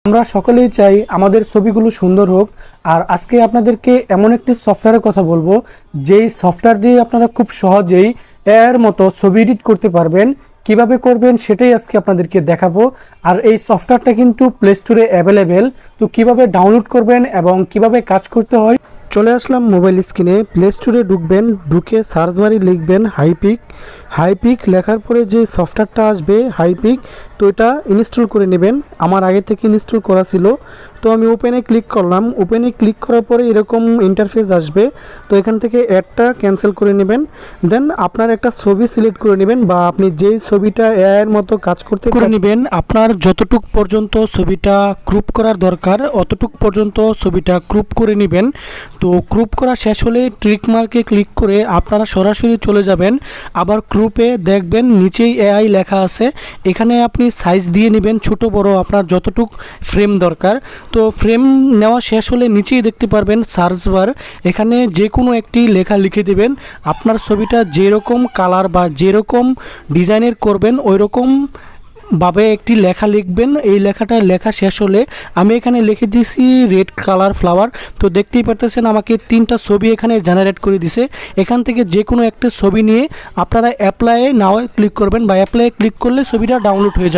আমরা সকলেই চাই আমাদের ছবিগুলো সুন্দর হোক। আর আজকে আপনাদেরকে এমন একটি সফটওয়্যারের কথা বলবো, যেই সফটওয়্যার দিয়ে আপনারা খুব সহজেই এর মতো ছবি এডিট করতে পারবেন। কিভাবে করবেন সেটাই আজকে আপনাদেরকে দেখাবো। আর এই সফটওয়্যারটা কিন্তু প্লে স্টোরে অ্যাভেলেবেল। তো কিভাবে ডাউনলোড করবেন এবং কিভাবে কাজ করতে হয়, চলে আসলাম মোবাইল স্ক্রিনে। প্লে স্টোরে ঢুকবেন, ঢুকে সার্চ বারে লিখবেন হাইপিক। হাইপিক লেখার পরে যে সফটওয়্যারটা আসবে হাইপিক, তো এটা ইনস্টল করে নেবেন। আমার আগে থেকে ইনস্টল করা ছিল, তো আমি ওপেনে ক্লিক করলাম। ওপেনে ক্লিক করার পরে এরকম ইন্টারফেস আসবে। তো এখান থেকে অ্যাডটা ক্যান্সেল করে নেবেন। দেন আপনার একটা ছবি সিলেক্ট করে নেবেন, বা আপনি যেই ছবিটা এর মতো কাজ করতে করে নেবেন। আপনার যতটুক পর্যন্ত ছবিটা ক্রপ করার দরকার অতটুক পর্যন্ত ছবিটা ক্রপ করে নেবেন। তো ক্রপ করা শেষ হলে ট্রিক মার্কে ক্লিক করে আপনারা সরাসরি চলে যাবেন। আবার ক্রপে দেখবেন নিচেই এআই লেখা আছে, এখানে আপনি সাইজ দিয়ে নেবেন ছোট বড় আপনার যতটুক ফ্রেম দরকার। তো ফ্রেম নেওয়া শেষ হলে নিচেই দেখতে পারবেন সার্চ বার, এখানে যে কোনো একটি লেখা লিখে দেবেন। আপনার ছবিটা যেরকম কালার বা যেরকম ডিজাইনের করবেন ওই রকম ভাবে একটি লেখা লিখবেন। এই লেখাটা লেখা শেষ হলে আমি এখানে লিখে দিয়েছি রেড কালার ফ্লাওয়ার। তো দেখতেই পারতেছেন আমাকে 3টা ছবি এখানে জেনারেট করে দিছে। এখান থেকে যে কোনো একটা ছবি নিয়ে আপনারা অ্যাপ্লাই নাও ক্লিক করবেন, বা অ্যাপ্লাই ক্লিক করলে ছবিটা ডাউনলোড হয়ে যাবে।